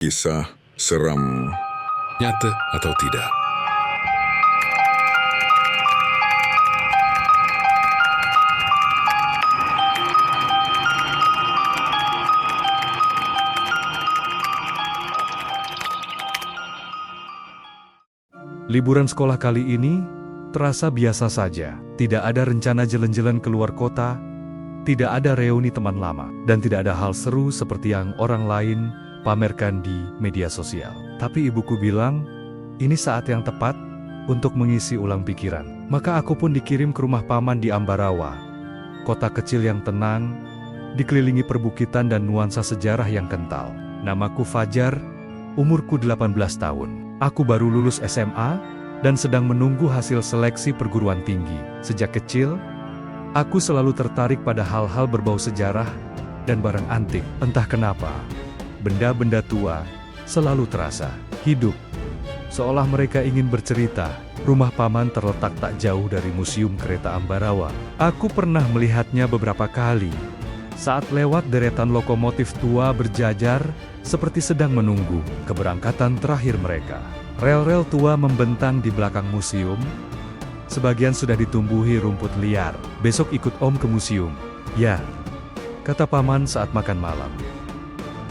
Kisah seram. Nyata atau tidak? Liburan sekolah kali ini terasa biasa saja. Tidak ada rencana jalan-jalan keluar kota, tidak ada reuni teman lama, dan tidak ada hal seru seperti yang orang lain pamerkan di media sosial. Tapi ibuku bilang, ini saat yang tepat untuk mengisi ulang pikiran. Maka aku pun dikirim ke rumah paman di Ambarawa, kota kecil yang tenang, dikelilingi perbukitan dan nuansa sejarah yang kental. Namaku Fajar, umurku 18 tahun. Aku baru lulus SMA dan sedang menunggu hasil seleksi perguruan tinggi. Sejak kecil, aku selalu tertarik pada hal-hal berbau sejarah dan barang antik. Entah kenapa, benda-benda tua selalu terasa hidup, seolah mereka ingin bercerita. Rumah paman terletak tak jauh dari Museum Kereta Ambarawa. Aku pernah melihatnya beberapa kali saat lewat deretan lokomotif tua berjajar, seperti sedang menunggu keberangkatan terakhir mereka. Rel-rel tua membentang di belakang museum. Sebagian sudah ditumbuhi rumput liar. Besok ikut Om ke museum. Ya, kata paman saat makan malam.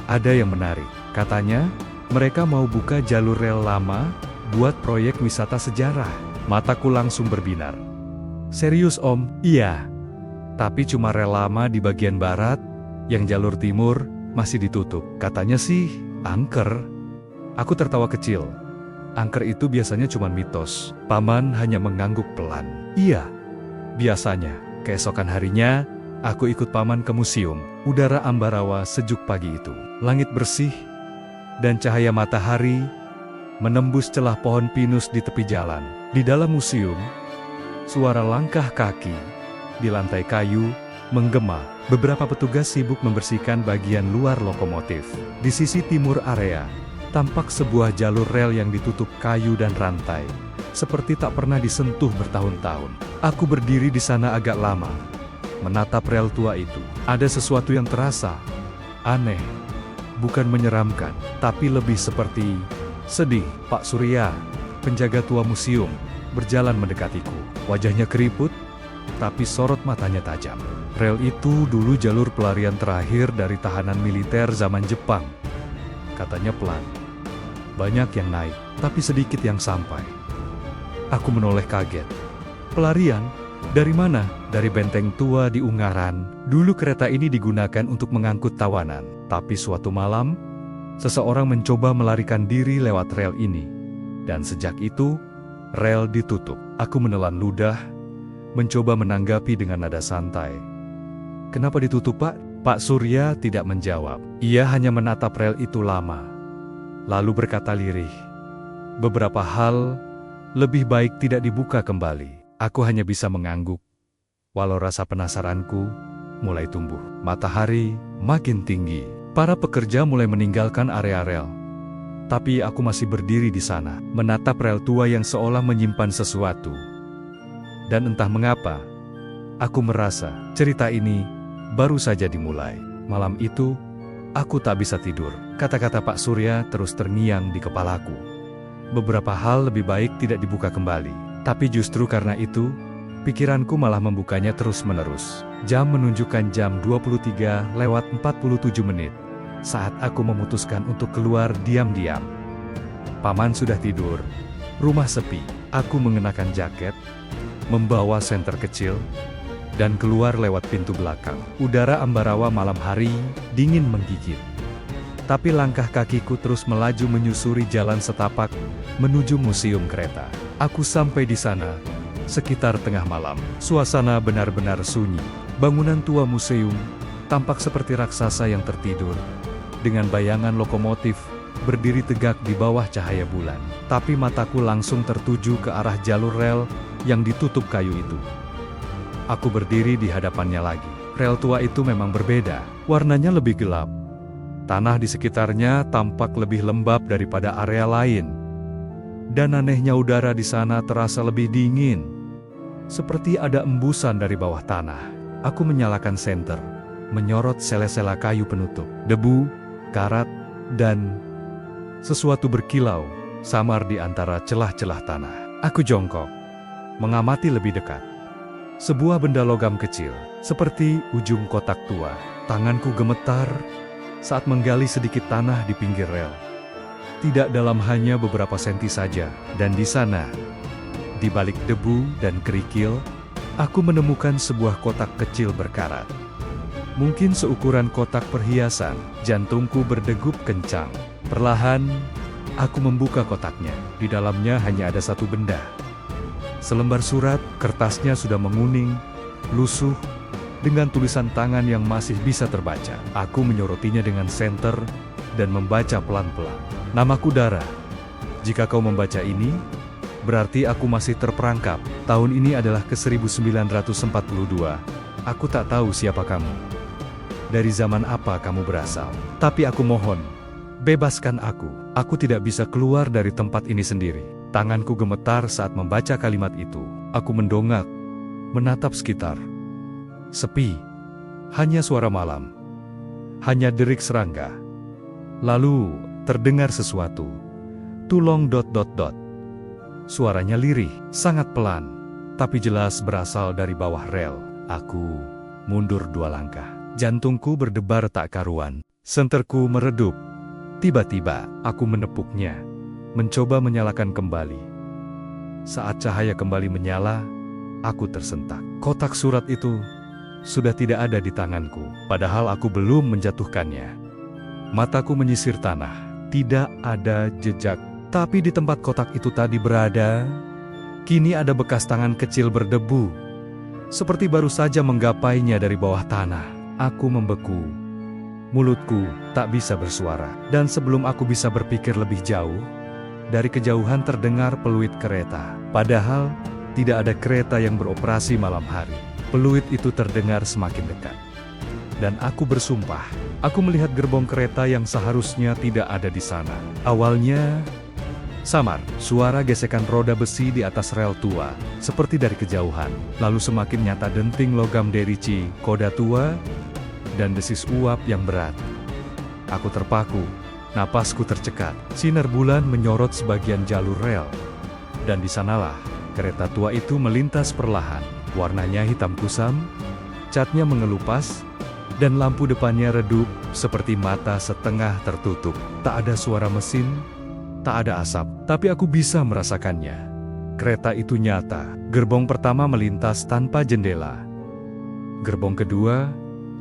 Ada yang menarik. Katanya, mereka mau buka jalur rel lama buat proyek wisata sejarah. Mataku langsung berbinar. Serius Om? Iya. Tapi cuma rel lama di bagian barat, yang jalur timur masih ditutup. Katanya sih, angker. Aku tertawa kecil. Angker itu biasanya cuma mitos. Paman hanya mengangguk pelan. Iya, biasanya. Keesokan harinya, aku ikut paman ke museum. Udara Ambarawa sejuk pagi itu. Langit bersih, dan cahaya matahari menembus celah pohon pinus di tepi jalan. Di dalam museum, suara langkah kaki di lantai kayu menggema. Beberapa petugas sibuk membersihkan bagian luar lokomotif. Di sisi timur area, tampak sebuah jalur rel yang ditutup kayu dan rantai, seperti tak pernah disentuh bertahun-tahun. Aku berdiri di sana agak lama, menatap rel tua itu. Ada sesuatu yang terasa aneh, bukan menyeramkan, tapi lebih seperti sedih. Pak Surya, penjaga tua museum, berjalan mendekatiku. Wajahnya keriput, tapi sorot matanya tajam. Rel itu dulu jalur pelarian terakhir dari tahanan militer zaman Jepang. Katanya pelan. Banyak yang naik, tapi sedikit yang sampai. Aku menoleh kaget. Pelarian? Dari mana? Dari benteng tua di Ungaran. Dulu kereta ini digunakan untuk mengangkut tawanan. Tapi suatu malam, seseorang mencoba melarikan diri lewat rel ini. Dan sejak itu, rel ditutup. Aku menelan ludah, mencoba menanggapi dengan nada santai. Kenapa ditutup, Pak? Pak Surya tidak menjawab. Ia hanya menatap rel itu lama, lalu berkata lirih, beberapa hal lebih baik tidak dibuka kembali. Aku hanya bisa mengangguk, walau rasa penasaranku mulai tumbuh. Matahari makin tinggi. Para pekerja mulai meninggalkan area rel. Tapi aku masih berdiri di sana, menatap rel tua yang seolah menyimpan sesuatu. Dan entah mengapa, aku merasa cerita ini baru saja dimulai. Malam itu, aku tak bisa tidur. Kata-kata Pak Surya terus terngiang di kepalaku. Beberapa hal lebih baik tidak dibuka kembali. Tapi justru karena itu, pikiranku malah membukanya terus-menerus. Jam menunjukkan jam 23:47 saat aku memutuskan untuk keluar diam-diam. Paman sudah tidur, rumah sepi. Aku mengenakan jaket, membawa senter kecil, dan keluar lewat pintu belakang. Udara Ambarawa malam hari dingin menggigit. Tapi langkah kakiku terus melaju menyusuri jalan setapak menuju museum kereta. Aku sampai di sana sekitar tengah malam. Suasana benar-benar sunyi. Bangunan tua museum tampak seperti raksasa yang tertidur, dengan bayangan lokomotif berdiri tegak di bawah cahaya bulan. Tapi mataku langsung tertuju ke arah jalur rel yang ditutup kayu itu. Aku berdiri di hadapannya lagi. Rel tua itu memang berbeda. Warnanya lebih gelap. Tanah di sekitarnya tampak lebih lembab daripada area lain. Dan anehnya udara di sana terasa lebih dingin. Seperti ada embusan dari bawah tanah. Aku menyalakan senter, menyorot sela-sela kayu penutup. Debu, karat, dan Sesuatu berkilau, samar di antara celah-celah tanah. Aku jongkok, mengamati lebih dekat. Sebuah benda logam kecil, seperti ujung kotak tua. Tanganku gemetar saat menggali sedikit tanah di pinggir rel. Tidak dalam hanya beberapa senti saja, dan di sana, di balik debu dan kerikil, aku menemukan sebuah kotak kecil berkarat. Mungkin seukuran kotak perhiasan. Jantungku berdegup kencang. Perlahan, aku membuka kotaknya. Di dalamnya hanya ada satu benda. Selembar surat, kertasnya sudah menguning, lusuh, dengan tulisan tangan yang masih bisa terbaca. Aku menyorotnya dengan senter dan membaca pelan-pelan. Namaku Dara. Jika kau membaca ini, berarti aku masih terperangkap. Tahun ini adalah ke-1942. Aku tak tahu siapa kamu. Dari zaman apa kamu berasal. Tapi aku mohon, bebaskan aku. Aku tidak bisa keluar dari tempat ini sendiri. Tanganku gemetar saat membaca kalimat itu. Aku mendongak, menatap sekitar. Sepi. Hanya suara malam. Hanya derik serangga. Lalu, terdengar sesuatu. Tulong ... Suaranya lirih, sangat pelan, tapi jelas berasal dari bawah rel. Aku mundur 2 langkah. Jantungku berdebar tak karuan. Senterku meredup. Tiba-tiba, aku menepuknya, mencoba menyalakan kembali. Saat cahaya kembali menyala, aku tersentak. Kotak surat itu sudah tidak ada di tanganku, padahal aku belum menjatuhkannya. Mataku menyisir tanah. Tidak ada jejak. Tapi di tempat kotak itu tadi berada, kini ada bekas tangan kecil berdebu, seperti baru saja menggapainya dari bawah tanah. Aku membeku. Mulutku tak bisa bersuara. Dan sebelum aku bisa berpikir lebih jauh, dari kejauhan terdengar peluit kereta. Padahal, tidak ada kereta yang beroperasi malam hari. Peluit itu terdengar semakin dekat. Dan aku bersumpah, aku melihat gerbong kereta yang seharusnya tidak ada di sana. Awalnya, samar, suara gesekan roda besi di atas rel tua, seperti dari kejauhan. Lalu semakin nyata denting logam derici, koda tua, dan desis uap yang berat. Aku terpaku, napasku tercekat. Sinar bulan menyorot sebagian jalur rel. Dan di sanalah, kereta tua itu melintas perlahan. Warnanya hitam kusam, catnya mengelupas, dan lampu depannya redup seperti mata setengah tertutup. Tak ada suara mesin, tak ada asap, tapi aku bisa merasakannya. Kereta itu nyata. Gerbong pertama melintas tanpa jendela. Gerbong kedua,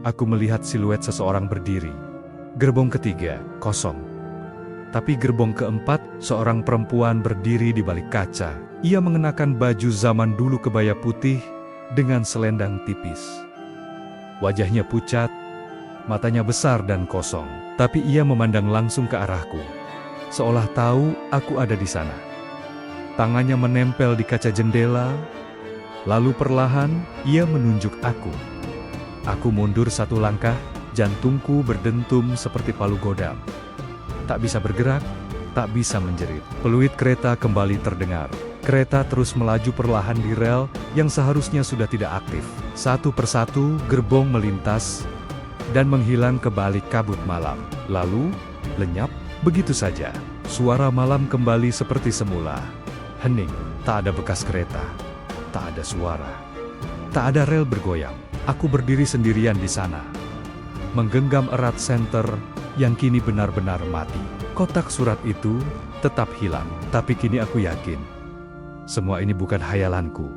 aku melihat siluet seseorang berdiri. Gerbong ketiga, kosong. Tapi gerbong keempat, seorang perempuan berdiri di balik kaca. Ia mengenakan baju zaman dulu kebaya putih dengan selendang tipis. Wajahnya pucat, matanya besar dan kosong. Tapi ia memandang langsung ke arahku, seolah tahu aku ada di sana. Tangannya menempel di kaca jendela, lalu perlahan ia menunjuk aku. Aku mundur 1 langkah, jantungku berdentum seperti palu godam. Tak bisa bergerak, tak bisa menjerit. Peluit kereta kembali terdengar. Kereta terus melaju perlahan di rel yang seharusnya sudah tidak aktif. Satu persatu gerbong melintas dan menghilang ke balik kabut malam. Lalu, lenyap, begitu saja. Suara malam kembali seperti semula. Hening, tak ada bekas kereta, tak ada suara, tak ada rel bergoyang. Aku berdiri sendirian di sana, menggenggam erat senter yang kini benar-benar mati. Kotak surat itu tetap hilang, tapi kini aku yakin semua ini bukan hayalanku.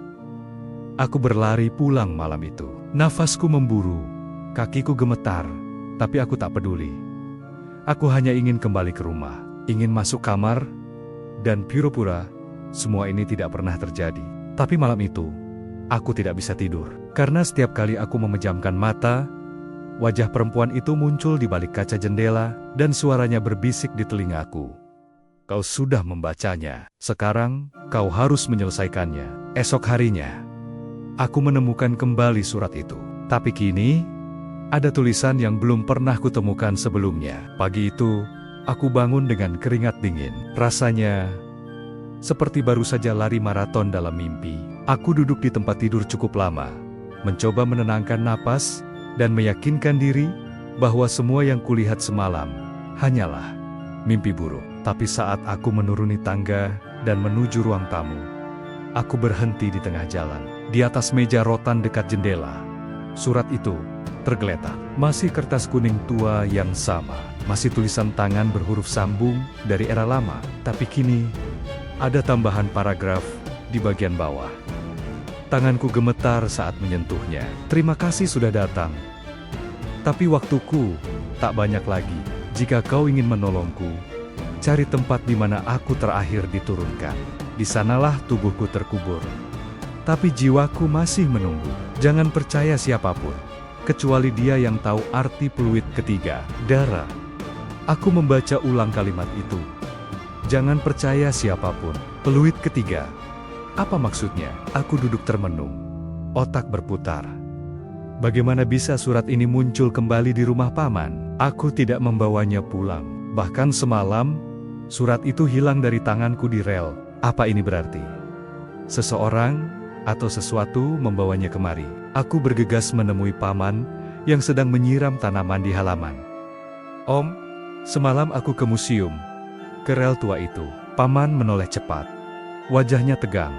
Aku berlari pulang malam itu. Nafasku memburu, kakiku gemetar, tapi aku tak peduli. Aku hanya ingin kembali ke rumah, ingin masuk kamar, dan pura-pura semua ini tidak pernah terjadi. Tapi malam itu, aku tidak bisa tidur. Karena setiap kali aku memejamkan mata, wajah perempuan itu muncul di balik kaca jendela, dan suaranya berbisik di telingaku. Kau sudah membacanya, sekarang kau harus menyelesaikannya. Esok harinya, aku menemukan kembali surat itu. Tapi kini, ada tulisan yang belum pernah kutemukan sebelumnya. Pagi itu, aku bangun dengan keringat dingin. Rasanya seperti baru saja lari maraton dalam mimpi. Aku duduk di tempat tidur cukup lama, mencoba menenangkan napas, dan meyakinkan diri bahwa semua yang kulihat semalam hanyalah mimpi buruk. Tapi saat aku menuruni tangga dan menuju ruang tamu, aku berhenti di tengah jalan. Di atas meja rotan dekat jendela, surat itu tergeletak. Masih kertas kuning tua yang sama. Masih tulisan tangan berhuruf sambung dari era lama. Tapi kini, ada tambahan paragraf di bagian bawah. Tanganku gemetar saat menyentuhnya. Terima kasih sudah datang. Tapi waktuku tak banyak lagi. Jika kau ingin menolongku, cari tempat di mana aku terakhir diturunkan. Di sanalah tubuhku terkubur. Tapi jiwaku masih menunggu. Jangan percaya siapapun, kecuali dia yang tahu arti peluit ketiga, Dara. Aku membaca ulang kalimat itu. Jangan percaya siapapun. Peluit ketiga. Apa maksudnya? Aku duduk termenung. Otak berputar. Bagaimana bisa surat ini muncul kembali di rumah paman? Aku tidak membawanya pulang. Bahkan semalam, surat itu hilang dari tanganku di rel. Apa ini berarti? Seseorang atau sesuatu membawanya kemari. Aku bergegas menemui paman yang sedang menyiram tanaman di halaman. Om, semalam aku ke museum, ke rel tua itu. Paman menoleh cepat. Wajahnya tegang.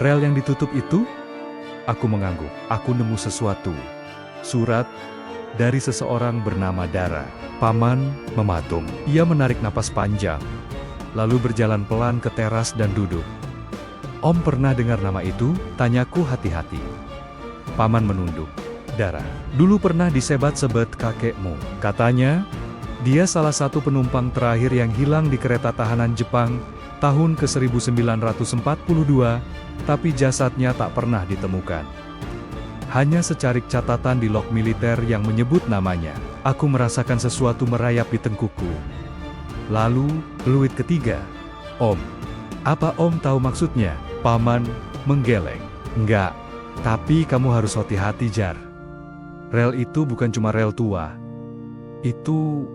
Rel yang ditutup itu? Aku mengangguk. Aku nemu sesuatu. Surat dari seseorang bernama Dara. Paman mematung. Ia menarik napas panjang, lalu berjalan pelan ke teras dan duduk. Om pernah dengar nama itu? Tanyaku hati-hati. Paman menunduk. Dara, dulu pernah disebat-sebet kakekmu. Katanya, dia salah satu penumpang terakhir yang hilang di kereta tahanan Jepang tahun ke-1942, tapi jasadnya tak pernah ditemukan. Hanya secarik catatan di log militer yang menyebut namanya. Aku merasakan sesuatu merayap di tengkukku. Lalu, peluit ketiga. Om, apa Om tahu maksudnya? Paman menggeleng. Enggak, tapi kamu harus hati-hati, Jar. Rel itu bukan cuma rel tua. Itu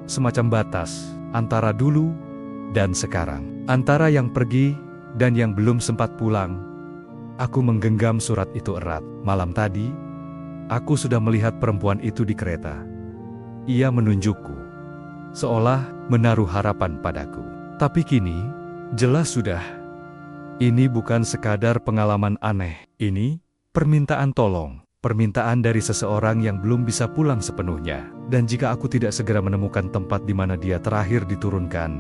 semacam batas antara dulu dan sekarang. Antara yang pergi dan yang belum sempat pulang. Aku menggenggam surat itu erat. Malam tadi, aku sudah melihat perempuan itu di kereta. Ia menunjukku, seolah menaruh harapan padaku. Tapi kini, jelas sudah. Ini bukan sekadar pengalaman aneh. Ini permintaan tolong. Permintaan dari seseorang yang belum bisa pulang sepenuhnya. Dan jika aku tidak segera menemukan tempat di mana dia terakhir diturunkan,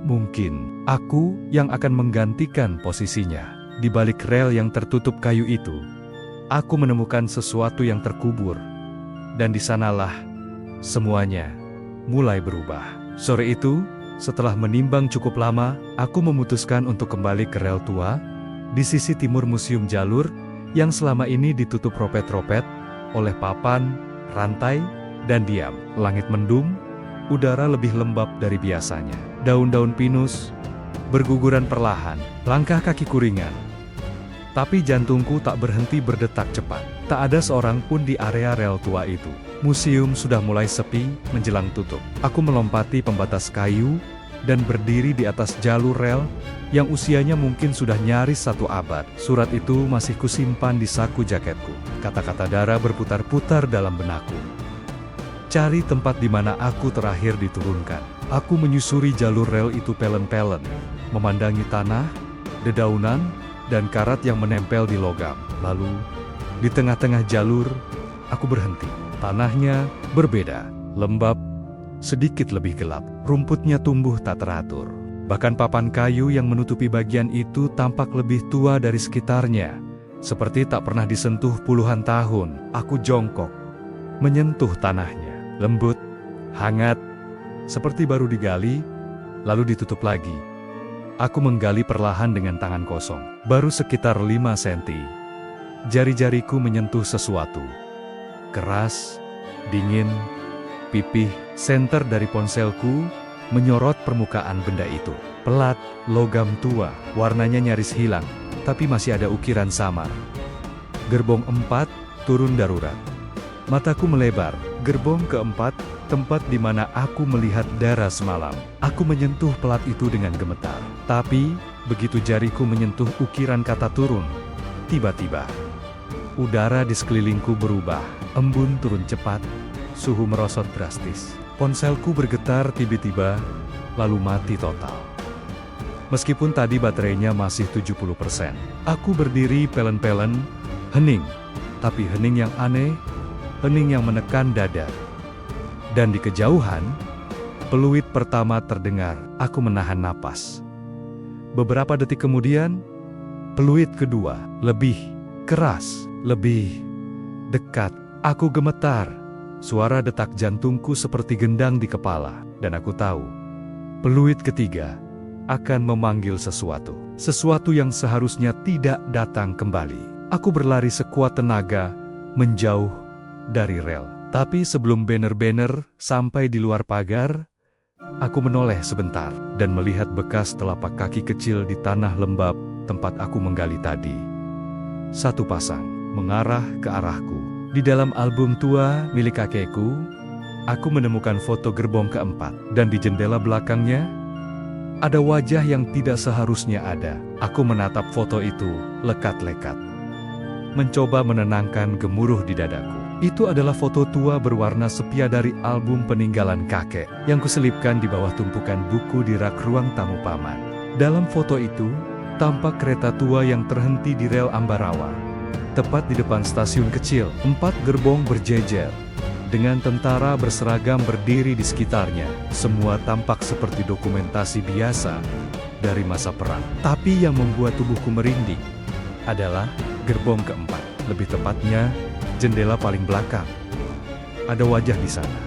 mungkin aku yang akan menggantikan posisinya. Di balik rel yang tertutup kayu itu, aku menemukan sesuatu yang terkubur. Dan di sanalah semuanya mulai berubah. Sore itu, setelah menimbang cukup lama, aku memutuskan untuk kembali ke rel tua, di sisi timur museum jalur, yang selama ini ditutup ropet-ropet, oleh papan, rantai, dan diam. Langit mendung, udara lebih lembab dari biasanya. Daun-daun pinus, berguguran perlahan, langkah kakiku ringan. Tapi jantungku tak berhenti berdetak cepat. Tak ada seorang pun di area rel tua itu. Museum sudah mulai sepi menjelang tutup. Aku melompati pembatas kayu dan berdiri di atas jalur rel yang usianya mungkin sudah nyaris 1 abad. Surat itu masih kusimpan di saku jaketku. Kata-kata Dara berputar-putar dalam benakku. Cari tempat di mana aku terakhir diturunkan. Aku menyusuri jalur rel itu pelen-pelen, memandangi tanah, dedaunan, dan karat yang menempel di logam. Lalu, di tengah-tengah jalur, aku berhenti. Tanahnya berbeda, lembab, sedikit lebih gelap. Rumputnya tumbuh tak teratur. Bahkan papan kayu yang menutupi bagian itu tampak lebih tua dari sekitarnya, seperti tak pernah disentuh puluhan tahun. Aku jongkok, menyentuh tanahnya. Lembut, hangat, seperti baru digali, lalu ditutup lagi. Aku menggali perlahan dengan tangan kosong. Baru sekitar 5 senti. Jari-jariku menyentuh sesuatu. Keras, dingin, pipih. Senter dari ponselku menyorot permukaan benda itu. Pelat, logam tua, warnanya nyaris hilang, tapi masih ada ukiran samar. Gerbong 4, turun darurat. Mataku melebar. Gerbong keempat, tempat di mana aku melihat Dara semalam. Aku menyentuh pelat itu dengan gemetar. Tapi, begitu jariku menyentuh ukiran kata turun, tiba-tiba, udara di sekelilingku berubah. Embun turun cepat, suhu merosot drastis. Ponselku bergetar tiba-tiba, lalu mati total. Meskipun tadi baterainya masih 70%. Aku berdiri pelen-pelen, hening. Tapi hening yang aneh, hening yang menekan dada. Dan di kejauhan, peluit pertama terdengar. Aku menahan napas. Beberapa detik kemudian, peluit kedua, lebih keras, lebih dekat. Aku gemetar. Suara detak jantungku seperti gendang di kepala. Dan aku tahu, peluit ketiga akan memanggil sesuatu. Sesuatu yang seharusnya tidak datang kembali. Aku berlari sekuat tenaga, menjauh dari rel. Tapi sebelum banner-banner sampai di luar pagar, aku menoleh sebentar dan melihat bekas telapak kaki kecil di tanah lembab tempat aku menggali tadi. Satu pasang mengarah ke arahku. Di dalam album tua milik kakekku, aku menemukan foto gerbong keempat. Dan di jendela belakangnya, ada wajah yang tidak seharusnya ada. Aku menatap foto itu lekat-lekat. Mencoba menenangkan gemuruh di dadaku. Itu adalah foto tua berwarna sepia dari album peninggalan kakek yang kuselipkan di bawah tumpukan buku di rak ruang tamu paman. Dalam foto itu, tampak kereta tua yang terhenti di rel Ambarawa. Tepat di depan stasiun kecil, 4 gerbong berjejer. Dengan tentara berseragam berdiri di sekitarnya, semua tampak seperti dokumentasi biasa dari masa perang. Tapi yang membuat tubuhku merinding adalah gerbong keempat, lebih tepatnya jendela paling belakang. Ada wajah di sana.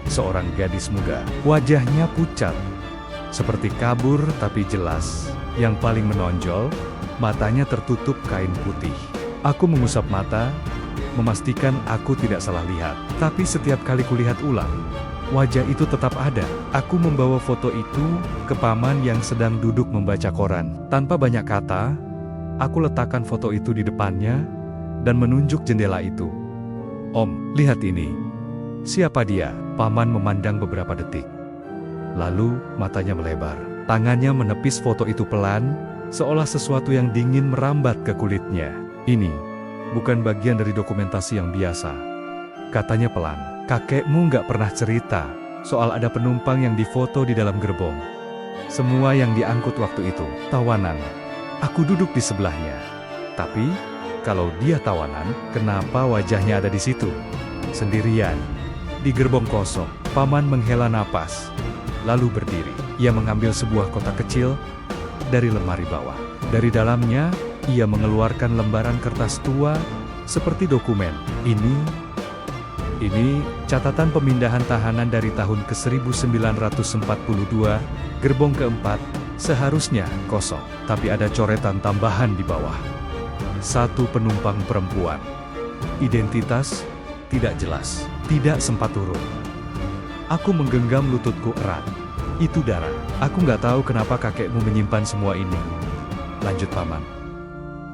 Seorang gadis muda, wajahnya pucat, seperti kabur tapi jelas. Yang paling menonjol, matanya tertutup kain putih. Aku mengusap mata, memastikan aku tidak salah lihat. Tapi setiap kali kulihat ulang, wajah itu tetap ada. Aku membawa foto itu ke paman yang sedang duduk membaca koran. Tanpa banyak kata, aku letakkan foto itu di depannya dan menunjuk jendela itu. "Om, lihat ini. Siapa dia?" Paman memandang beberapa detik. Lalu matanya melebar. Tangannya menepis foto itu pelan, seolah sesuatu yang dingin merambat ke kulitnya. "Ini bukan bagian dari dokumentasi yang biasa," katanya pelan. "Kakekmu nggak pernah cerita soal ada penumpang yang difoto di dalam gerbong. Semua yang diangkut waktu itu tawanan. Aku duduk di sebelahnya. Tapi, kalau dia tawanan, kenapa wajahnya ada di situ? Sendirian, di gerbong kosong." Paman menghela napas, lalu berdiri. Ia mengambil sebuah kotak kecil dari lemari bawah. Dari dalamnya, ia mengeluarkan lembaran kertas tua seperti dokumen. Ini catatan pemindahan tahanan dari tahun ke-1942, gerbong keempat, seharusnya kosong. Tapi ada coretan tambahan di bawah. 1 penumpang perempuan. Identitas tidak jelas, tidak sempat turun. Aku menggenggam lututku erat. "Itu darah. Aku nggak tahu kenapa kakekmu menyimpan semua ini," lanjut paman.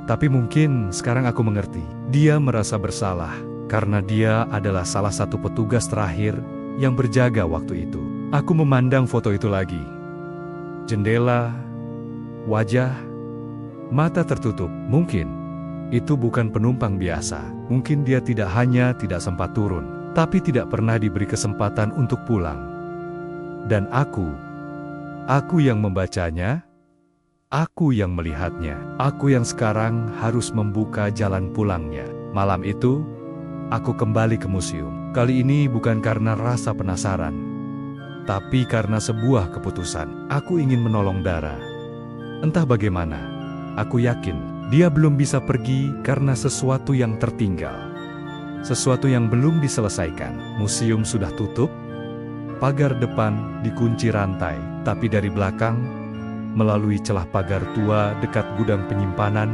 "Tapi mungkin sekarang aku mengerti. Dia merasa bersalah karena dia adalah salah satu petugas terakhir yang berjaga waktu itu." Aku memandang foto itu lagi. Jendela, wajah, mata tertutup. Mungkin itu bukan penumpang biasa. Mungkin dia tidak hanya tidak sempat turun, tapi tidak pernah diberi kesempatan untuk pulang. Dan aku yang membacanya, aku yang melihatnya, aku yang sekarang harus membuka jalan pulangnya. Malam itu, aku kembali ke museum. Kali ini bukan karena rasa penasaran, tapi karena sebuah keputusan. Aku ingin menolong Dara. Entah bagaimana, aku yakin dia belum bisa pergi karena sesuatu yang tertinggal. Sesuatu yang belum diselesaikan. Museum sudah tutup, pagar depan dikunci rantai, tapi dari belakang, melalui celah pagar tua dekat gudang penyimpanan,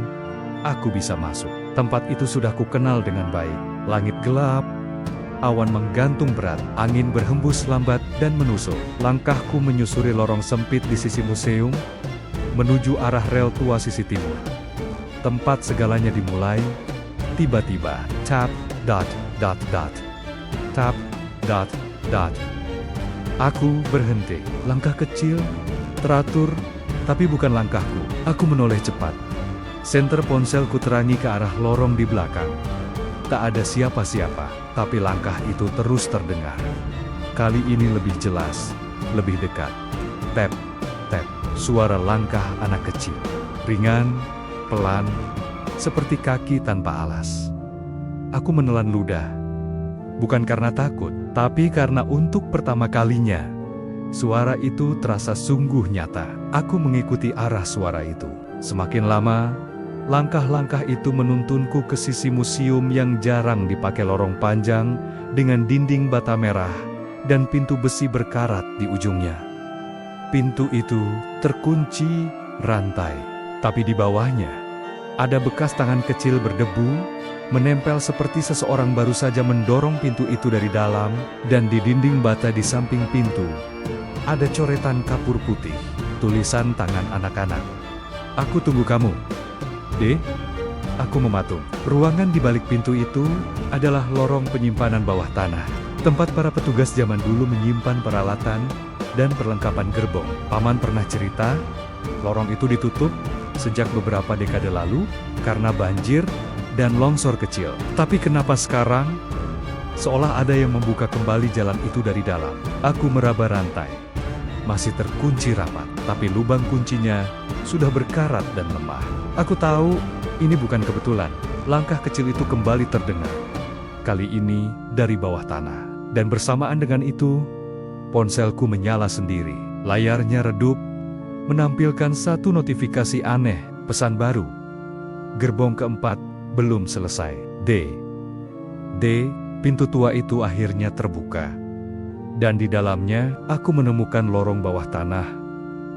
aku bisa masuk. Tempat itu sudah kukenal dengan baik. Langit gelap, awan menggantung berat, angin berhembus lambat dan menusuk. Langkahku menyusuri lorong sempit di sisi museum, menuju arah rel tua sisi timur. Tempat segalanya dimulai, tiba-tiba, tap, dot, dot, dot. Tap, dot, dot. Aku berhenti. Langkah kecil, teratur, tapi bukan langkahku. Aku menoleh cepat. Senter ponselku terangi ke arah lorong di belakang. Tak ada siapa-siapa, tapi langkah itu terus terdengar. kali ini lebih jelas, lebih dekat. Tap, tap, suara langkah anak kecil. Ringan, pelan, seperti kaki tanpa alas. Aku menelan ludah. Bukan karena takut, tapi karena untuk pertama kalinya, suara itu terasa sungguh nyata. Aku mengikuti arah suara itu. Semakin lama, langkah-langkah itu menuntunku ke sisi museum yang jarang dipakai, lorong panjang dengan dinding bata merah dan pintu besi berkarat di ujungnya. Pintu itu terkunci rantai, tapi di bawahnya ada bekas tangan kecil berdebu, menempel seperti seseorang baru saja mendorong pintu itu dari dalam, dan di dinding bata di samping pintu ada coretan kapur putih, tulisan tangan anak-anak. "Aku tunggu kamu, Dek." Aku mematung. Ruangan di balik pintu itu adalah lorong penyimpanan bawah tanah, tempat para petugas zaman dulu menyimpan peralatan dan perlengkapan gerbong. Paman pernah cerita, lorong itu ditutup sejak beberapa dekade lalu karena banjir dan longsor kecil. Tapi kenapa sekarang seolah ada yang membuka kembali jalan itu dari dalam? Aku meraba rantai. Masih terkunci rapat, tapi lubang kuncinya sudah berkarat dan lemah. Aku tahu ini bukan kebetulan. Langkah kecil itu kembali terdengar. Kali ini dari bawah tanah. Dan bersamaan dengan itu, ponselku menyala sendiri. Layarnya redup, menampilkan satu notifikasi aneh, pesan baru. Gerbong keempat belum selesai. D. Pintu tua itu akhirnya terbuka. Dan di dalamnya, aku menemukan lorong bawah tanah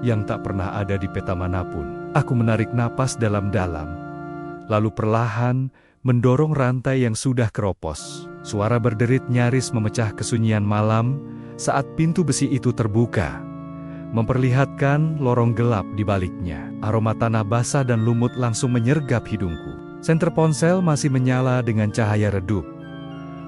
yang tak pernah ada di peta manapun. Aku menarik napas dalam-dalam, lalu perlahan mendorong rantai yang sudah keropos. Suara berderit nyaris memecah kesunyian malam saat pintu besi itu terbuka, memperlihatkan lorong gelap di baliknya. Aroma tanah basah dan lumut langsung menyergap hidungku. Senter ponsel masih menyala dengan cahaya redup,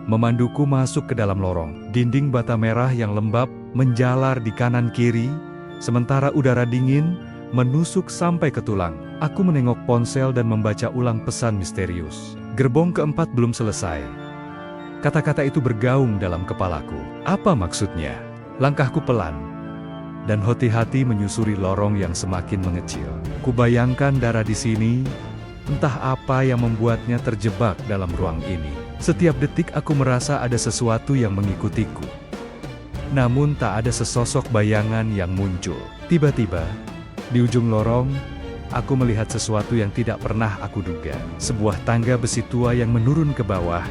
memanduku masuk ke dalam lorong. Dinding bata merah yang lembab menjalar di kanan kiri, sementara udara dingin menusuk sampai ke tulang. Aku menengok ponsel dan membaca ulang pesan misterius. Gerbong keempat belum selesai. Kata-kata itu bergaung dalam kepalaku. Apa maksudnya? Langkahku pelan dan hati-hati menyusuri lorong yang semakin mengecil. Kubayangkan darah di sini, entah apa yang membuatnya terjebak dalam ruang ini. Setiap detik aku merasa ada sesuatu yang mengikutiku. Namun tak ada sesosok bayangan yang muncul. Tiba-tiba, di ujung lorong, aku melihat sesuatu yang tidak pernah aku duga. Sebuah tangga besi tua yang menurun ke bawah.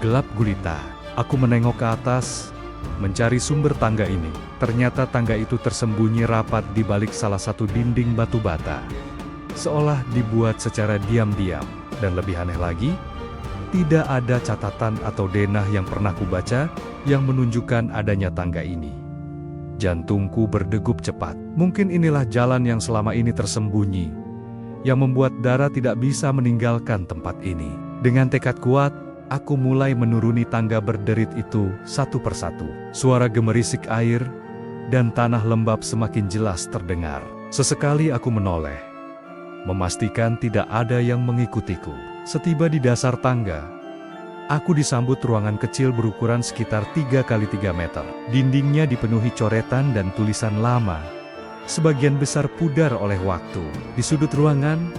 Gelap gulita. Aku menengok ke atas, mencari sumber tangga ini. Ternyata tangga itu tersembunyi rapat di balik salah satu dinding batu bata, seolah dibuat secara diam-diam. Dan lebih aneh lagi, tidak ada catatan atau denah yang pernah kubaca yang menunjukkan adanya tangga ini. Jantungku berdegup cepat. Mungkin inilah jalan yang selama ini tersembunyi, yang membuat Dara tidak bisa meninggalkan tempat ini. Dengan tekad kuat, aku mulai menuruni tangga berderit itu satu persatu. Suara gemerisik air dan tanah lembab semakin jelas terdengar. Sesekali aku menoleh, memastikan tidak ada yang mengikutiku. Setiba di dasar tangga, aku disambut ruangan kecil berukuran sekitar 3 x 3 meter. Dindingnya dipenuhi coretan dan tulisan lama, sebagian besar pudar oleh waktu. Di sudut ruangan,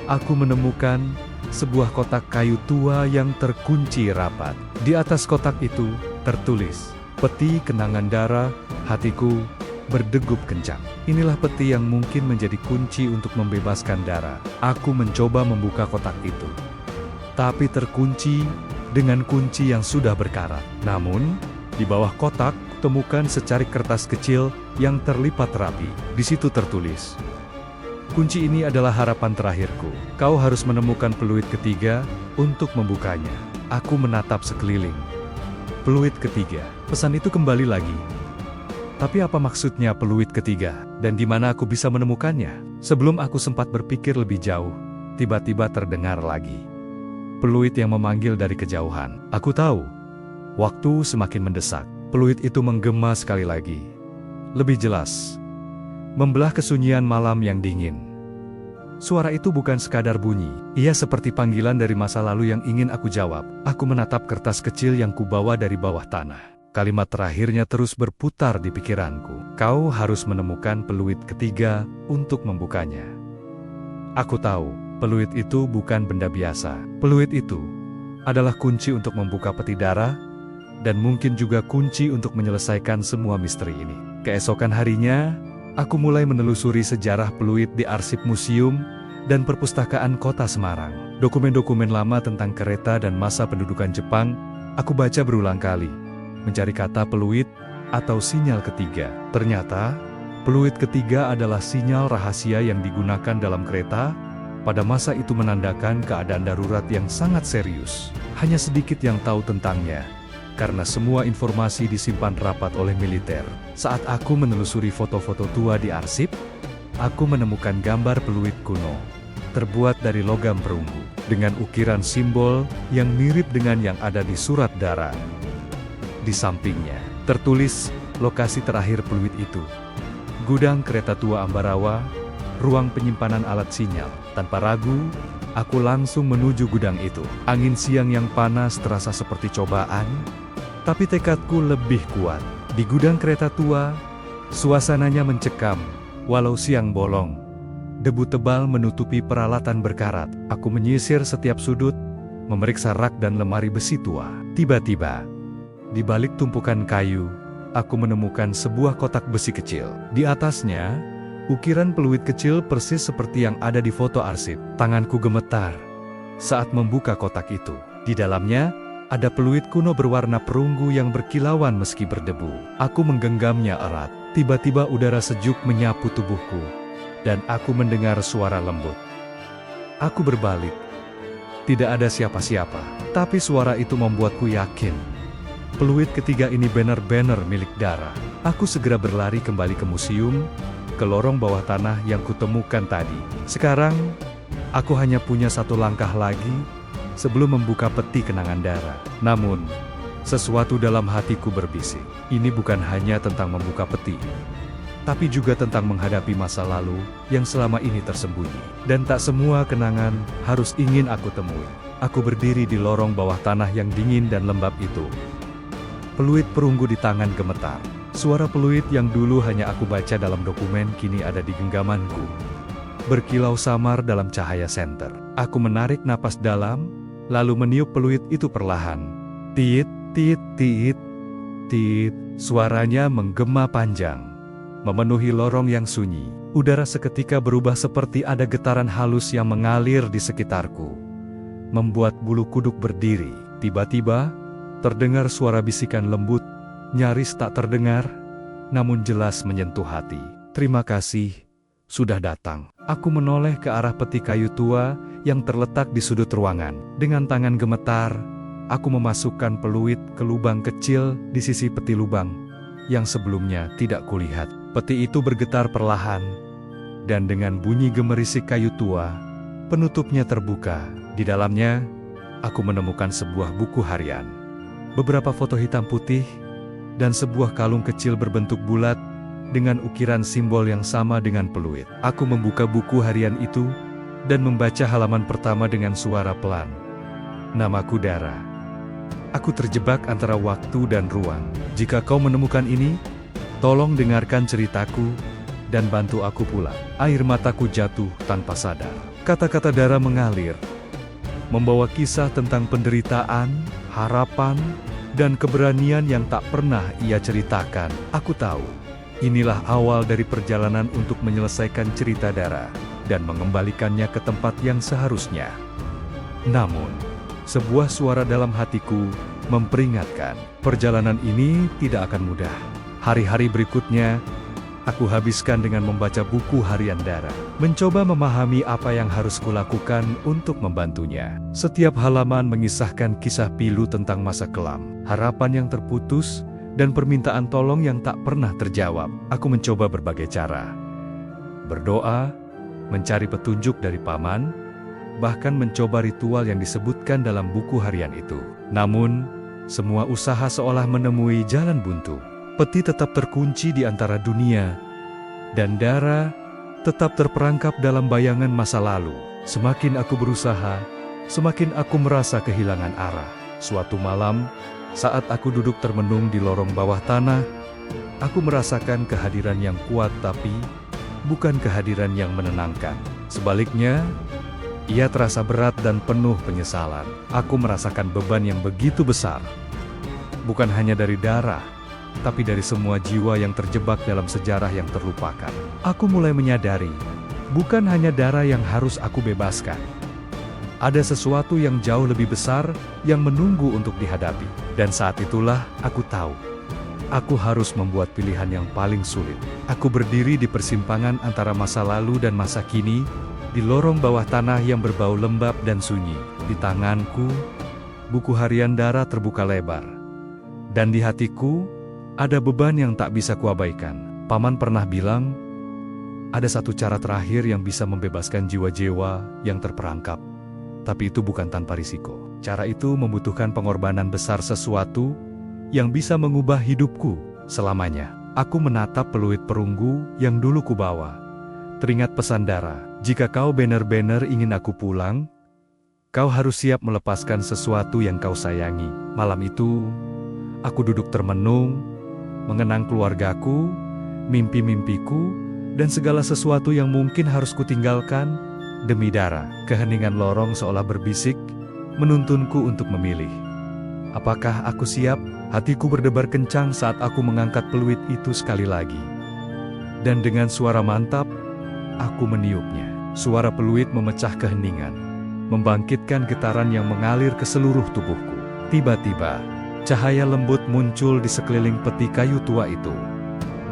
aku menemukan sebuah kotak kayu tua yang terkunci rapat. Di atas kotak itu tertulis, "Peti kenangan Dara, hatiku berdegup kencang." Inilah peti yang mungkin menjadi kunci untuk membebaskan Dara. Aku mencoba membuka kotak itu, tapi terkunci dengan kunci yang sudah berkarat. Namun, di bawah kotak, temukan secarik kertas kecil yang terlipat rapi. Di situ tertulis, "Kunci ini adalah harapan terakhirku. Kau harus menemukan peluit ketiga untuk membukanya." Aku menatap sekeliling. Peluit ketiga. Pesan itu kembali lagi. Tapi apa maksudnya peluit ketiga? Dan di mana aku bisa menemukannya? Sebelum aku sempat berpikir lebih jauh, tiba-tiba terdengar lagi peluit yang memanggil dari kejauhan. Aku tahu, waktu semakin mendesak. Peluit itu menggema sekali lagi. Lebih jelas, membelah kesunyian malam yang dingin. Suara itu bukan sekadar bunyi. Ia seperti panggilan dari masa lalu yang ingin aku jawab. Aku menatap kertas kecil yang kubawa dari bawah tanah. Kalimat terakhirnya terus berputar di pikiranku. Kau harus menemukan peluit ketiga untuk membukanya. Aku tahu, peluit itu bukan benda biasa. Peluit itu adalah kunci untuk membuka peti darah, dan mungkin juga kunci untuk menyelesaikan semua misteri ini. Keesokan harinya, aku mulai menelusuri sejarah peluit di arsip museum dan perpustakaan kota Semarang. Dokumen-dokumen lama tentang kereta dan masa pendudukan Jepang, aku baca berulang kali, mencari kata peluit atau sinyal ketiga. Ternyata, peluit ketiga adalah sinyal rahasia yang digunakan dalam kereta. Pada masa itu menandakan keadaan darurat yang sangat serius. Hanya sedikit yang tahu tentangnya, karena semua informasi disimpan rapat oleh militer. Saat aku menelusuri foto-foto tua di arsip, aku menemukan gambar peluit kuno, terbuat dari logam perunggu, dengan ukiran simbol yang mirip dengan yang ada di surat darah. Di sampingnya, tertulis lokasi terakhir peluit itu. Gudang kereta tua Ambarawa, ruang penyimpanan alat sinyal. Tanpa ragu, aku langsung menuju gudang itu. Angin siang yang panas terasa seperti cobaan, tapi tekadku lebih kuat. Di gudang kereta tua, suasananya mencekam, walau siang bolong. Debu tebal menutupi peralatan berkarat. Aku menyisir setiap sudut, memeriksa rak dan lemari besi tua. Tiba-tiba, di balik tumpukan kayu, aku menemukan sebuah kotak besi kecil. Di atasnya, ukiran peluit kecil persis seperti yang ada di foto arsip. Tanganku gemetar saat membuka kotak itu. Di dalamnya, ada peluit kuno berwarna perunggu yang berkilauan meski berdebu. Aku menggenggamnya erat. Tiba-tiba udara sejuk menyapu tubuhku, dan aku mendengar suara lembut. Aku berbalik. Tidak ada siapa-siapa, tapi suara itu membuatku yakin. Peluit ketiga ini benar-benar milik Dara. Aku segera berlari kembali ke museum, ke lorong bawah tanah yang kutemukan tadi. Sekarang, aku hanya punya satu langkah lagi sebelum membuka peti kenangan Dara. Namun, sesuatu dalam hatiku berbisik. Ini bukan hanya tentang membuka peti, tapi juga tentang menghadapi masa lalu yang selama ini tersembunyi. Dan tak semua kenangan harus ingin aku temui. Aku berdiri di lorong bawah tanah yang dingin dan lembab itu. Peluit perunggu di tangan gemetar. Suara peluit yang dulu hanya aku baca dalam dokumen kini ada di genggamanku, berkilau samar dalam cahaya senter. Aku menarik napas dalam, lalu meniup peluit itu perlahan. Tiit, tiit, tiit, tiit. Suaranya menggema panjang, memenuhi lorong yang sunyi. Udara seketika berubah seperti ada getaran halus yang mengalir di sekitarku, membuat bulu kuduk berdiri. Tiba-tiba, terdengar suara bisikan lembut, nyaris tak terdengar, namun jelas menyentuh hati. Terima kasih, sudah datang. Aku menoleh ke arah peti kayu tua yang terletak di sudut ruangan. Dengan tangan gemetar, aku memasukkan peluit ke lubang kecil di sisi peti lubang yang sebelumnya tidak kulihat. Peti itu bergetar perlahan, dan dengan bunyi gemerisik kayu tua, penutupnya terbuka. Di dalamnya, aku menemukan sebuah buku harian, beberapa foto hitam putih, dan sebuah kalung kecil berbentuk bulat dengan ukiran simbol yang sama dengan peluit. Aku membuka buku harian itu dan membaca halaman pertama dengan suara pelan. Namaku Dara. Aku terjebak antara waktu dan ruang. Jika kau menemukan ini, tolong dengarkan ceritaku dan bantu aku pulang. Air mataku jatuh tanpa sadar. Kata-kata Dara mengalir, membawa kisah tentang penderitaan, harapan, dan keberanian yang tak pernah ia ceritakan. Aku tahu, inilah awal dari perjalanan untuk menyelesaikan cerita Dara dan mengembalikannya ke tempat yang seharusnya. Namun, sebuah suara dalam hatiku memperingatkan, perjalanan ini tidak akan mudah. Hari-hari berikutnya, aku habiskan dengan membaca buku harian Dara, mencoba memahami apa yang harus kulakukan untuk membantunya. Setiap halaman mengisahkan kisah pilu tentang masa kelam, harapan yang terputus, dan permintaan tolong yang tak pernah terjawab. Aku mencoba berbagai cara. Berdoa, mencari petunjuk dari paman, bahkan mencoba ritual yang disebutkan dalam buku harian itu. Namun, semua usaha seolah menemui jalan buntu. Peti tetap terkunci di antara dunia, dan Dara tetap terperangkap dalam bayangan masa lalu. Semakin aku berusaha, semakin aku merasa kehilangan arah. Suatu malam, Saat aku duduk termenung di lorong bawah tanah, aku merasakan kehadiran yang kuat tapi bukan kehadiran yang menenangkan. Sebaliknya, ia terasa berat dan penuh penyesalan. Aku merasakan beban yang begitu besar. Bukan hanya dari darah, tapi dari semua jiwa yang terjebak dalam sejarah yang terlupakan. Aku mulai menyadari, bukan hanya darah yang harus aku bebaskan. Ada sesuatu yang jauh lebih besar yang menunggu untuk dihadapi. Dan saat itulah aku tahu, aku harus membuat pilihan yang paling sulit. Aku berdiri di persimpangan antara masa lalu dan masa kini, di lorong bawah tanah yang berbau lembab dan sunyi. Di tanganku, buku harian Dara terbuka lebar. Dan di hatiku, ada beban yang tak bisa kuabaikan. Paman pernah bilang, ada satu cara terakhir yang bisa membebaskan jiwa-jiwa yang terperangkap. Tapi itu bukan tanpa risiko. Cara itu membutuhkan pengorbanan besar, sesuatu yang bisa mengubah hidupku selamanya. Aku menatap peluit perunggu yang dulu kubawa. Teringat pesan Dara, jika kau benar-benar ingin aku pulang, kau harus siap melepaskan sesuatu yang kau sayangi. Malam itu, aku duduk termenung, mengenang keluargaku, mimpi-mimpiku, dan segala sesuatu yang mungkin harus kutinggalkan demi Dara. Keheningan lorong seolah berbisik, menuntunku untuk memilih. Apakah aku siap? Hatiku berdebar kencang saat aku mengangkat peluit itu sekali lagi. Dan dengan suara mantap, aku meniupnya. Suara peluit memecah keheningan, membangkitkan getaran yang mengalir ke seluruh tubuhku. Tiba-tiba, cahaya lembut muncul di sekeliling peti kayu tua itu.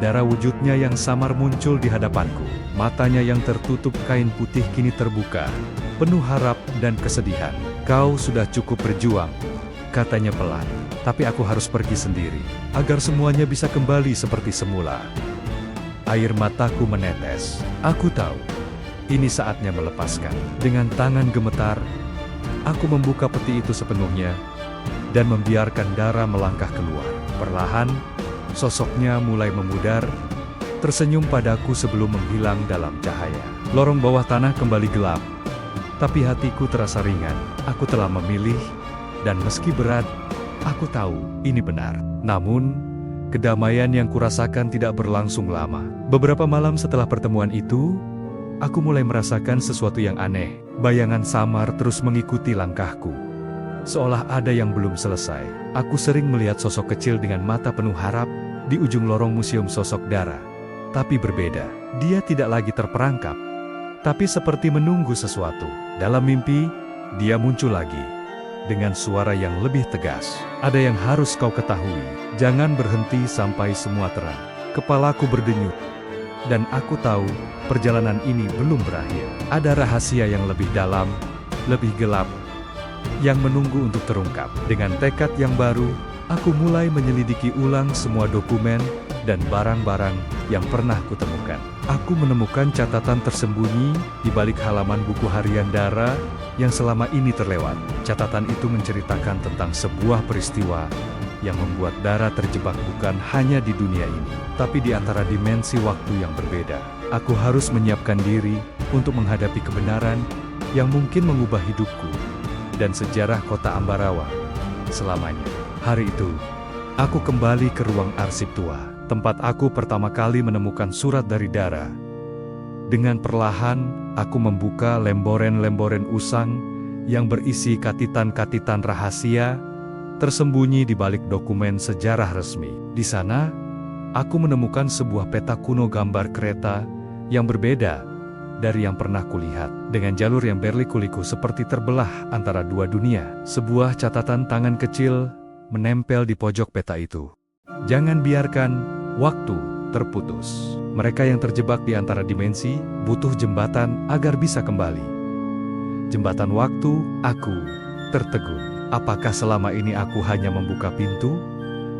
Dara wujudnya yang samar muncul di hadapanku. Matanya yang tertutup kain putih kini terbuka, penuh harap dan kesedihan. Kau sudah cukup berjuang, katanya pelan. Tapi aku harus pergi sendiri, agar semuanya bisa kembali seperti semula. Air mataku menetes. Aku tahu, ini saatnya melepaskan. Dengan tangan gemetar, aku membuka peti itu sepenuhnya, dan membiarkan Dara melangkah keluar. Perlahan, sosoknya mulai memudar, tersenyum padaku sebelum menghilang dalam cahaya. Lorong bawah tanah kembali gelap, tapi hatiku terasa ringan. Aku telah memilih, dan meski berat, aku tahu ini benar. Namun, kedamaian yang kurasakan tidak berlangsung lama. Beberapa malam setelah pertemuan itu, aku mulai merasakan sesuatu yang aneh. Bayangan samar terus mengikuti langkahku, seolah ada yang belum selesai. Aku sering melihat sosok kecil dengan mata penuh harap di ujung lorong museum sosok Dara. Tapi berbeda, dia tidak lagi terperangkap, tapi seperti menunggu sesuatu. Dalam mimpi, dia muncul lagi, dengan suara yang lebih tegas. Ada yang harus kau ketahui, jangan berhenti sampai semua terang. Kepalaku berdenyut, dan aku tahu perjalanan ini belum berakhir. Ada rahasia yang lebih dalam, lebih gelap, yang menunggu untuk terungkap. Dengan tekad yang baru, aku mulai menyelidiki ulang semua dokumen dan barang-barang yang pernah kutemukan. Aku menemukan catatan tersembunyi di balik halaman buku harian Dara yang selama ini terlewat. Catatan itu menceritakan tentang sebuah peristiwa yang membuat Dara terjebak bukan hanya di dunia ini, tapi di antara dimensi waktu yang berbeda. Aku harus menyiapkan diri untuk menghadapi kebenaran yang mungkin mengubah hidupku dan sejarah kota Ambarawa selamanya. Hari itu, aku kembali ke ruang arsip tua, tempat aku pertama kali menemukan surat dari Dara. Dengan perlahan, aku membuka lemboren-lemboren usang yang berisi katitan-katitan rahasia tersembunyi di balik dokumen sejarah resmi. Di sana, aku menemukan sebuah peta kuno gambar kereta yang berbeda dari yang pernah kulihat, dengan jalur yang berliku-liku seperti terbelah antara dua dunia. Sebuah catatan tangan kecil menempel di pojok peta itu. Jangan biarkan waktu terputus. Mereka yang terjebak di antara dimensi butuh jembatan agar bisa kembali. Jembatan waktu, aku tertegun. Apakah selama ini aku hanya membuka pintu,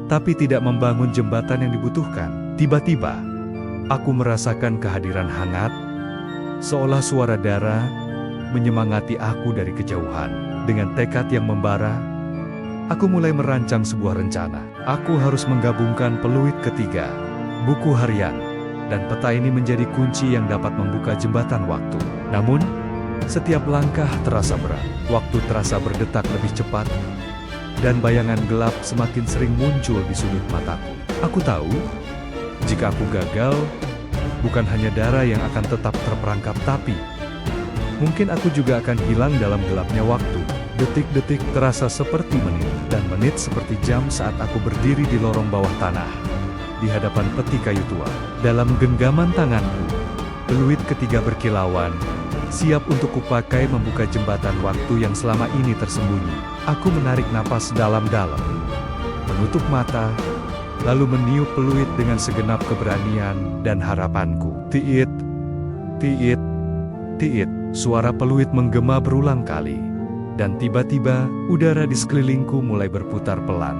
tapi tidak membangun jembatan yang dibutuhkan? Tiba-tiba, aku merasakan kehadiran hangat, seolah suara Dara menyemangati aku dari kejauhan. Dengan tekad yang membara, aku mulai merancang sebuah rencana. Aku harus menggabungkan peluit ketiga, buku harian, dan peta ini menjadi kunci yang dapat membuka jembatan waktu. Namun, setiap langkah terasa berat. Waktu terasa berdetak lebih cepat, dan bayangan gelap semakin sering muncul di sudut mataku. Aku tahu, jika aku gagal, bukan hanya Dara yang akan tetap terperangkap, tapi mungkin aku juga akan hilang dalam gelapnya waktu. Detik-detik terasa seperti menit, dan menit seperti jam saat aku berdiri di lorong bawah tanah, di hadapan peti kayu tua. Dalam genggaman tanganku, peluit ketiga berkilauan, siap untuk kupakai membuka jembatan waktu yang selama ini tersembunyi. Aku menarik napas dalam-dalam, menutup mata, lalu meniup peluit dengan segenap keberanian dan harapanku. Tiit, tiit, tiit. Suara peluit menggema berulang kali, dan tiba-tiba udara di sekelilingku mulai berputar pelan,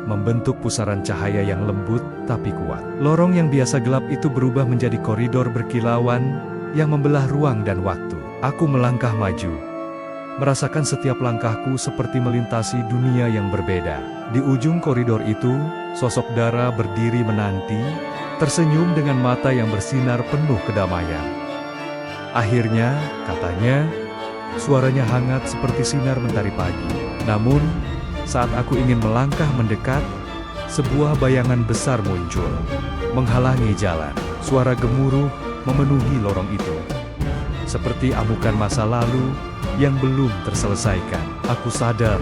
membentuk pusaran cahaya yang lembut tapi kuat. Lorong yang biasa gelap itu berubah menjadi koridor berkilauan yang membelah ruang dan waktu. Aku melangkah maju, merasakan setiap langkahku seperti melintasi dunia yang berbeda. Di ujung koridor itu, sosok Dara berdiri menanti, tersenyum dengan mata yang bersinar penuh kedamaian. Akhirnya, katanya, suaranya hangat seperti sinar mentari pagi. Namun, saat aku ingin melangkah mendekat, sebuah bayangan besar muncul, menghalangi jalan. Suara gemuruh memenuhi lorong itu, seperti amukan masa lalu yang belum terselesaikan. Aku sadar,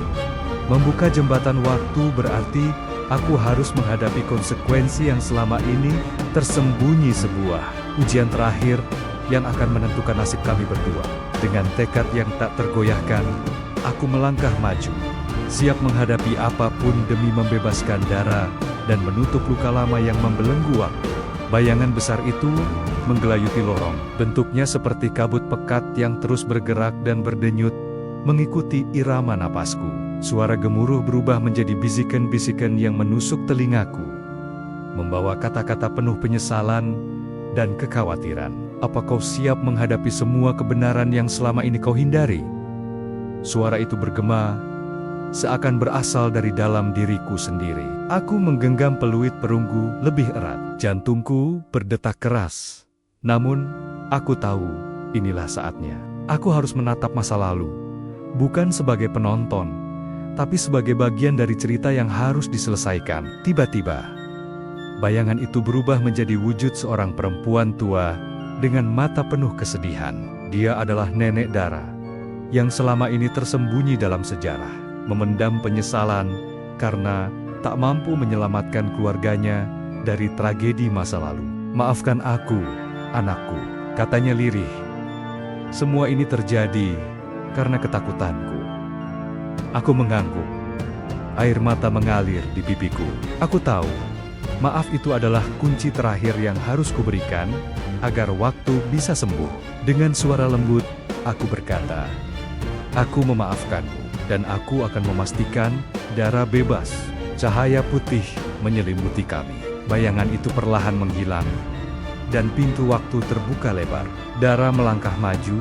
membuka jembatan waktu berarti aku harus menghadapi konsekuensi yang selama ini tersembunyi, sebuah ujian terakhir yang akan menentukan nasib kami berdua. Dengan tekad yang tak tergoyahkan, aku melangkah maju, siap menghadapi apapun demi membebaskan Dara dan menutup luka lama yang membelenggu waktu. Bayangan besar itu menggelayuti lorong, bentuknya seperti kabut pekat yang terus bergerak dan berdenyut, mengikuti irama napasku. Suara gemuruh berubah menjadi bisikan-bisikan yang menusuk telingaku, membawa kata-kata penuh penyesalan dan kekhawatiran. Apa kau siap menghadapi semua kebenaran yang selama ini kau hindari? Suara itu bergema, seakan berasal dari dalam diriku sendiri. Aku menggenggam peluit perunggu lebih erat. Jantungku berdetak keras. Namun, aku tahu, inilah saatnya. Aku harus menatap masa lalu, bukan sebagai penonton, tapi sebagai bagian dari cerita yang harus diselesaikan. Tiba-tiba, bayangan itu berubah menjadi wujud seorang perempuan tua dengan mata penuh kesedihan. Dia adalah nenek Dara, yang selama ini tersembunyi dalam sejarah, memendam penyesalan karena tak mampu menyelamatkan keluarganya dari tragedi masa lalu. Maafkan aku, anakku, katanya lirih. Semua ini terjadi karena ketakutanku. Aku mengangguk. Air mata mengalir di pipiku. Aku tahu, maaf itu adalah kunci terakhir yang harus kuberikan agar waktu bisa sembuh. Dengan suara lembut, aku berkata, aku memaafkanmu, dan aku akan memastikan Dara bebas. Cahaya putih menyelimuti kami. Bayangan itu perlahan menghilang, dan pintu waktu terbuka lebar. Dara melangkah maju,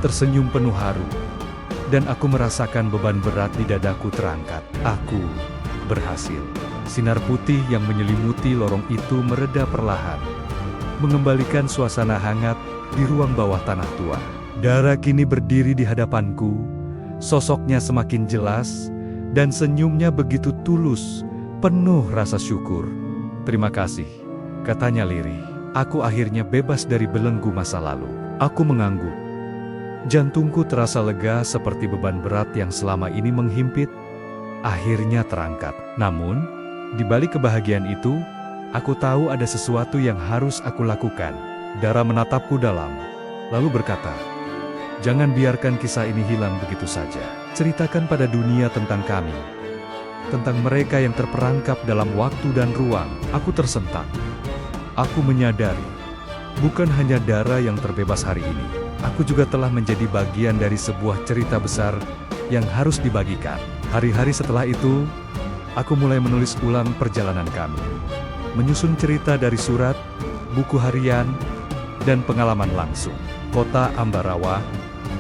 tersenyum penuh haru, dan aku merasakan beban berat di dadaku terangkat. Aku berhasil. Sinar putih yang menyelimuti lorong itu mereda perlahan, mengembalikan suasana hangat di ruang bawah tanah tua. Dara kini berdiri di hadapanku, sosoknya semakin jelas, dan senyumnya begitu tulus, penuh rasa syukur. Terima kasih, katanya lirih. Aku akhirnya bebas dari belenggu masa lalu. Aku mengangguk. Jantungku terasa lega seperti beban berat yang selama ini menghimpit, akhirnya terangkat. Namun, di balik kebahagiaan itu, aku tahu ada sesuatu yang harus aku lakukan. Dara menatapku dalam, lalu berkata, jangan biarkan kisah ini hilang begitu saja. Ceritakan pada dunia tentang kami, tentang mereka yang terperangkap dalam waktu dan ruang. Aku tersentak. Aku menyadari, bukan hanya Dara yang terbebas hari ini. Aku juga telah menjadi bagian dari sebuah cerita besar yang harus dibagikan. Hari-hari setelah itu, aku mulai menulis ulang perjalanan kami, menyusun cerita dari surat, buku harian, dan pengalaman langsung. Kota Ambarawa,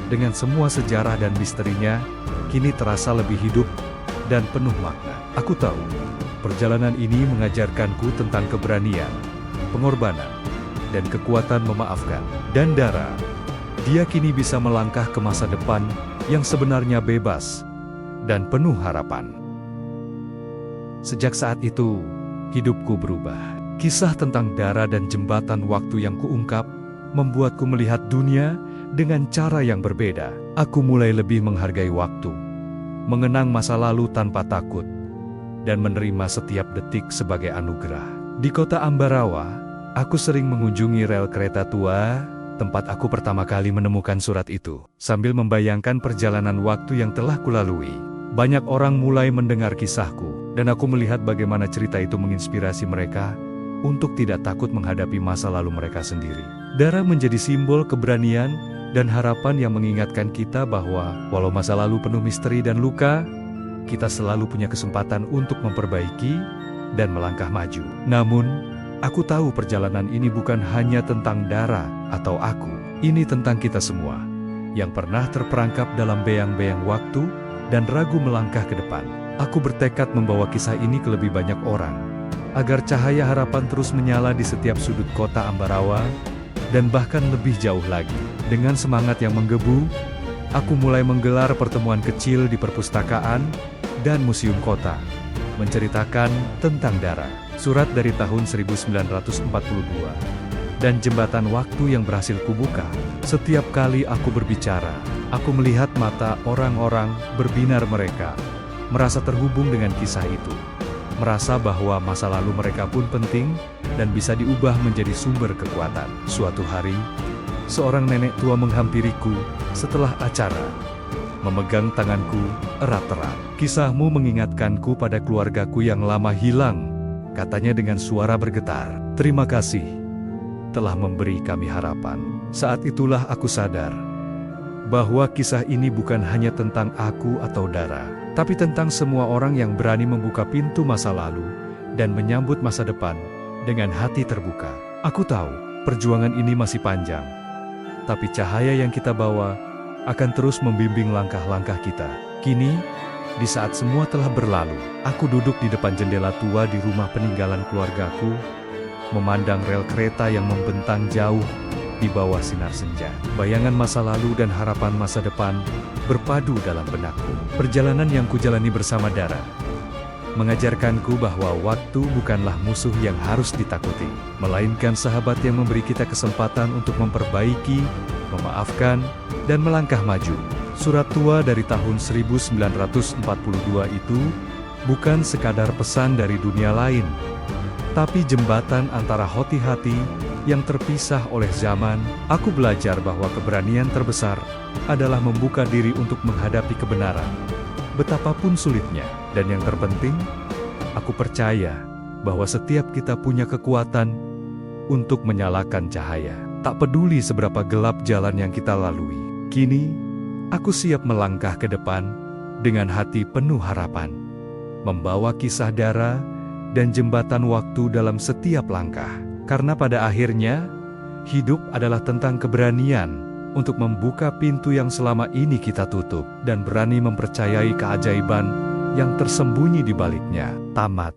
dengan semua sejarah dan misterinya, kini terasa lebih hidup dan penuh makna. Aku tahu, perjalanan ini mengajarkanku tentang keberanian, pengorbanan, dan kekuatan memaafkan. Dan Dara, dia kini bisa melangkah ke masa depan yang sebenarnya bebas, dan penuh harapan. Sejak saat itu, hidupku berubah. Kisah tentang Dara dan jembatan waktu yang kuungkap membuatku melihat dunia dengan cara yang berbeda. Aku mulai lebih menghargai waktu, mengenang masa lalu tanpa takut, dan menerima setiap detik sebagai anugerah. Di kota Ambarawa, aku sering mengunjungi rel kereta tua, tempat aku pertama kali menemukan surat itu. Sambil membayangkan perjalanan waktu yang telah kulalui, banyak orang mulai mendengar kisahku, dan aku melihat bagaimana cerita itu menginspirasi mereka untuk tidak takut menghadapi masa lalu mereka sendiri. Dara menjadi simbol keberanian dan harapan yang mengingatkan kita bahwa walau masa lalu penuh misteri dan luka, kita selalu punya kesempatan untuk memperbaiki dan melangkah maju. Namun, aku tahu perjalanan ini bukan hanya tentang Dara atau aku. Ini tentang kita semua yang pernah terperangkap dalam bayang-bayang waktu dan ragu melangkah ke depan. Aku bertekad membawa kisah ini ke lebih banyak orang, agar cahaya harapan terus menyala di setiap sudut kota Ambarawa, dan bahkan lebih jauh lagi. Dengan semangat yang menggebu, aku mulai menggelar pertemuan kecil di perpustakaan dan museum kota, menceritakan tentang Dara, surat dari tahun 1942, dan jembatan waktu yang berhasil kubuka. Setiap kali aku berbicara, aku melihat mata orang-orang berbinar mereka, merasa terhubung dengan kisah itu, merasa bahwa masa lalu mereka pun penting dan bisa diubah menjadi sumber kekuatan. Suatu hari, seorang nenek tua menghampiriku setelah acara, memegang tanganku erat-erat. "Kisahmu mengingatkanku pada keluargaku yang lama hilang," katanya dengan suara bergetar. "Terima kasih telah memberi kami harapan." Saat itulah aku sadar bahwa kisah ini bukan hanya tentang aku atau Dara, tapi tentang semua orang yang berani membuka pintu masa lalu dan menyambut masa depan dengan hati terbuka. Aku tahu perjuangan ini masih panjang, tapi cahaya yang kita bawa akan terus membimbing langkah-langkah kita. Kini, di saat semua telah berlalu, aku duduk di depan jendela tua di rumah peninggalan keluargaku, memandang rel kereta yang membentang jauh di bawah sinar senja. Bayangan masa lalu dan harapan masa depan berpadu dalam benakku. Perjalanan yang kujalani bersama Dara mengajarkanku bahwa waktu bukanlah musuh yang harus ditakuti, melainkan sahabat yang memberi kita kesempatan untuk memperbaiki, memaafkan, dan melangkah maju. Surat tua dari tahun 1942 itu bukan sekadar pesan dari dunia lain, tapi jembatan antara hati-hati yang terpisah oleh zaman. Aku belajar bahwa keberanian terbesar adalah membuka diri untuk menghadapi kebenaran, betapapun sulitnya. Dan yang terpenting, aku percaya bahwa setiap kita punya kekuatan untuk menyalakan cahaya. Tak peduli seberapa gelap jalan yang kita lalui. Kini, aku siap melangkah ke depan dengan hati penuh harapan, membawa kisah Dara dan jembatan waktu dalam setiap langkah. Karena pada akhirnya, hidup adalah tentang keberanian untuk membuka pintu yang selama ini kita tutup, dan berani mempercayai keajaiban yang tersembunyi di baliknya. Tamat.